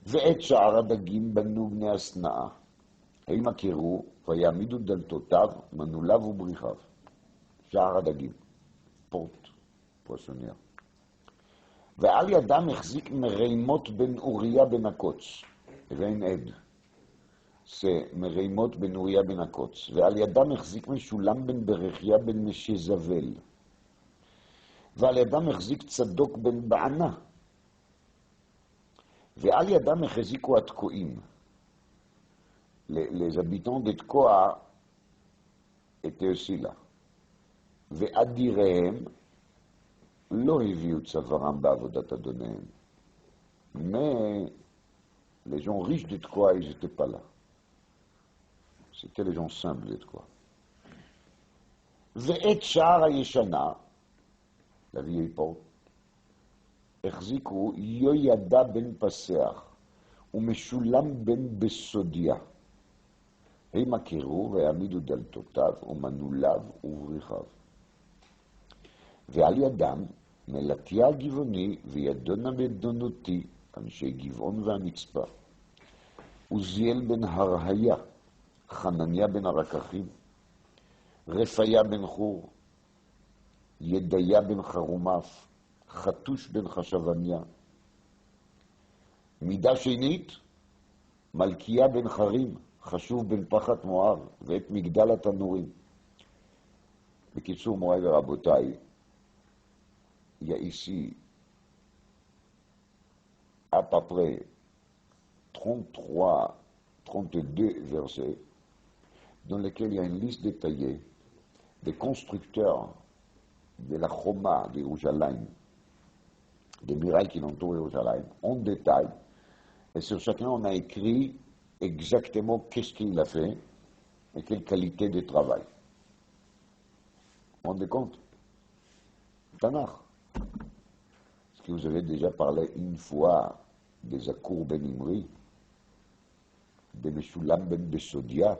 ואת שער הדגים בנו בני השנאה. המה קירו ויעמידו דלתותיו, מנעוליו ובריחיו. שער הדגים. פורט, פרסוניה. ועל ידם החזיק מרימות בן אוריה בן הקוץ, ואין עד, זה מרימות בן אוריה בן הקוץ, ועל ידם החזיק משולם בן ברכיה בן משזבל, ועל ידם החזיק צדוק בן בענה, ועל ידם החזיקו התקועים. Les habitants de Tkoa étaient aussi là. ואדיריהם לא הביאו צווארם בעבודת אדוניהם. Mais les gens riches de Tkoa, ils n'étaient pas là. C'était les gens simples de Tkoa. ואת שער הישנה, la vieille porte, החזיקו יהוידע בן פסח ומשולם בן בסודיה. הם הכירו והעמידו דלתותיו ומנעוליו ובריחיו. ועל ידם מלטיה הגבעוני וידון המדונותי, אנשי גבעון והמצפה, עוזיאל בן הרהיה, חנניה בן הרקחים, רפיה בן חור, ידיה בן חרומף, חתוש בן חשבניה. מידה שנית, מלכיה בן חרים, חשוב בן פחת מואב, ואת מגדל התנורים. בקיצור, מוריי ורבותיי, il y a ici à peu près 33, 32 versets dans lesquels il y a une liste détaillée des constructeurs de la Choma de Yerushalayim, des murailles qui l'entourent Yerushalayim, en détail. Et sur chacun, on a écrit exactement qu'est-ce qu'il a fait et quelle qualité de travail. Vous vous rendez compte? Tanakh. Est-ce que vous avez déjà parlé une fois des Zakour ben Imri, de Meshulam ben Besodia?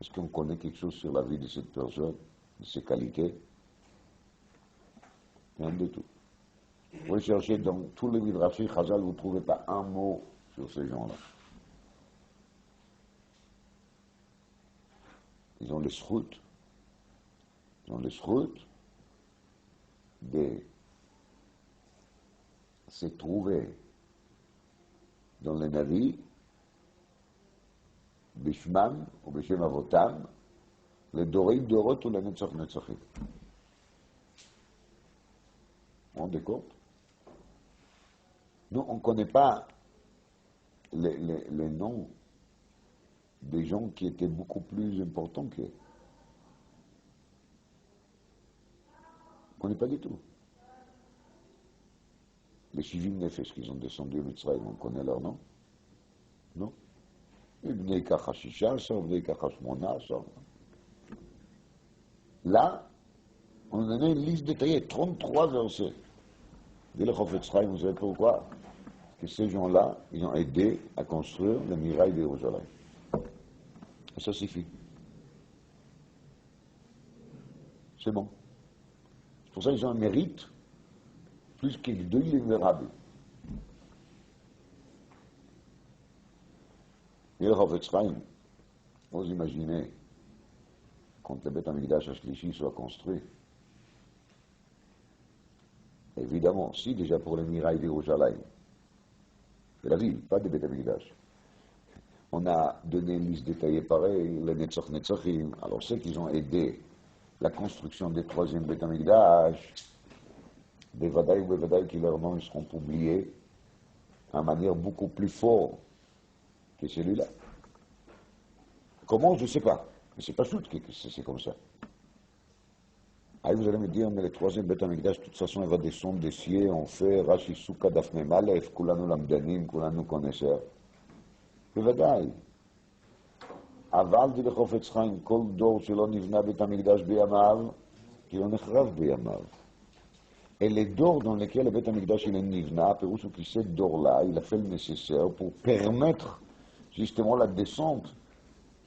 Est-ce qu'on connaît quelque chose sur la vie de cette personne, de ses qualités? Rien du tout. Vous cherchez dans tous les Midrashim Chazal, vous ne trouvez pas un mot sur ces gens-là. Ils ont les schroutes. Ils ont les schroutes de se trouver dans les Navi, Bishman ou Bishem Avotam, les Dorim Dorot ou les Netzach Netzachim. Vous vous rendez compte? Nous, on ne connaît pas les noms des gens qui étaient beaucoup plus importants qu'eux. On ne connaît pas du tout. Les Shivim Nefesh qu'ils ont descendu au Mitzrayim, on connaît leur nom? Non? Ibnei Kachashisha, Ibnei Kachashmona, là, on en a une liste détaillée, 33 versets. Dit le Chofetz Chaim, vous savez pourquoi? Que ces gens-là, ils ont aidé à construire les murailles de Jérusalem. Et ça suffit. C'est bon. C'est pour ça qu'ils ont un mérite plus qu'ils deux vulnérables. Et le Chofetz Chaim, vous imaginez, quand le Beth Amikdash Ashlishi soit construit, évidemment, si déjà pour les murailles de Jérusalem, de la ville, pas de Beth Amikdash, on a donné une liste détaillée pareille, les Netzach Netzachim, alors ceux qui ont aidé la construction des troisième Beth Amikdash, des Vadaï ou des Vadaï qui leur noms seront oubliés, à manière beaucoup plus forte que celui-là. Comment, je ne sais pas. Mais c'est pas chouette que c'est comme ça. Ah, vous allez me dire, mais le troisième Beth Amikdash, de toute façon, il va descendre des cieux, on fait Rashi Souka Dafne Malef, Kulanu Lamdanim, Kulanu connaisseurs. בוודאי. אבל די לחופץ חיים, כל דור שלא נבנה בית המקדש בימיו, כי לא נחרב בימיו. Et les dors dans lesquels le Beth Amikdash il est nivna, Pérouche qui cette dors-là, il a fait le nécessaire pour permettre justement la descente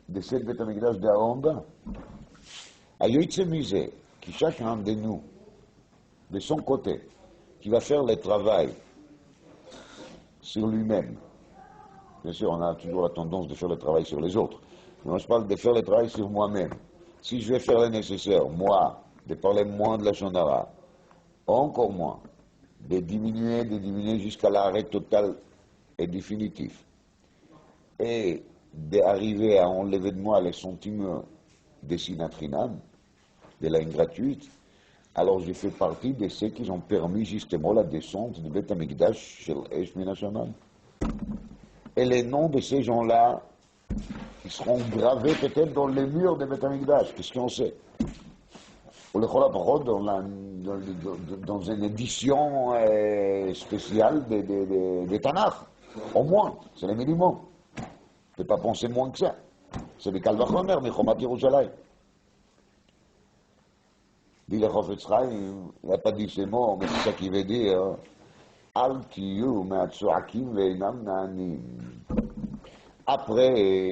de cette Beth Amikdash de en bas. Ayoïtse misé, qui chacun de nous, de son côté, qui va faire le travail sur lui-même. Bien sûr, on a toujours la tendance de faire le travail sur les autres. Mais moi, je parle de faire le travail sur moi-même. Si je vais faire le nécessaire, moi, de parler moins de la Shonara, encore moins, de diminuer jusqu'à l'arrêt total et définitif, et d'arriver à enlever de moi les sentiments de sinatrinam, de la haine gratuite, alors je fais partie de ceux qui ont permis justement la descente du Beth Amikdash chez Esh Min HaShamayim. Et les noms de ces gens-là, ils seront gravés peut-être dans les murs de Beth Amikdash, qu'est-ce qu'on sait? Ou le Chol HaBrachot dans une édition spéciale de Tanakh, au moins, c'est le minimum. Je ne peux pas penser moins que ça. C'est le Kal Vachomer, mais Chomat Yerushalayim. Dit le Chofetz Chaim, il n'a pas dit ces mots, mais c'est ça qu'il veut dire. Al tiyu me'atzoakim ve'inam na'anim. Après,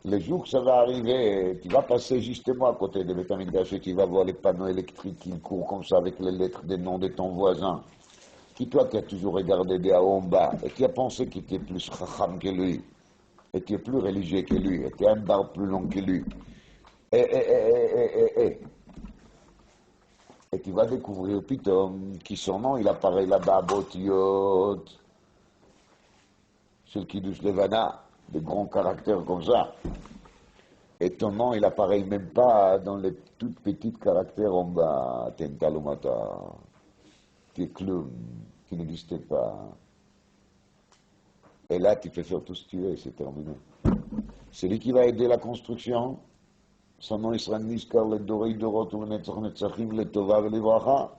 le jour que ça va arriver, tu vas passer justement à côté de Beth Amikdash et tu vas voir les panneaux électriques qui courent comme ça avec les lettres des noms de ton voisin. Qui toi qui as toujours regardé de haut en bas et qui a pensé qu'il était plus chacham que lui, et qui est plus religieux que lui, et qui a un barbe plus long que lui. Et tu vas découvrir Pitom, qui son nom, il apparaît là-bas, Botiot, celle qui douce Levana, de grands caractères comme ça. Et ton nom, il apparaît même pas dans les toutes petites caractères en bas, Tentalumata, Teklum, qui n'existait pas. Et là, tu peux faire tout ce que tu veux, c'est terminé. Celui qui va aider la construction, son nom il sera Niskar le Dorei Dorot ou le Netzach Netzachim le Tova et le Bracha.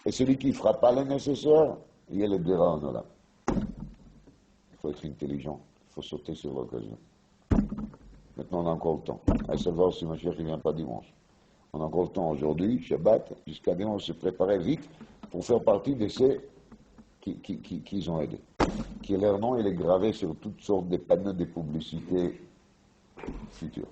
Et celui qui ne fera pas le nécessaire, il y a le Dera en Olam. Il faut être intelligent, il faut sauter sur l'occasion. Maintenant, on a encore le temps. À savoir si Mashiach ne vient pas dimanche. On a encore le temps aujourd'hui, Shabbat, jusqu'à dimanche, se préparer vite pour faire partie de ceux qui ont aidé. Qui leur nom il est gravé sur toutes sortes de panneaux de publicité futures.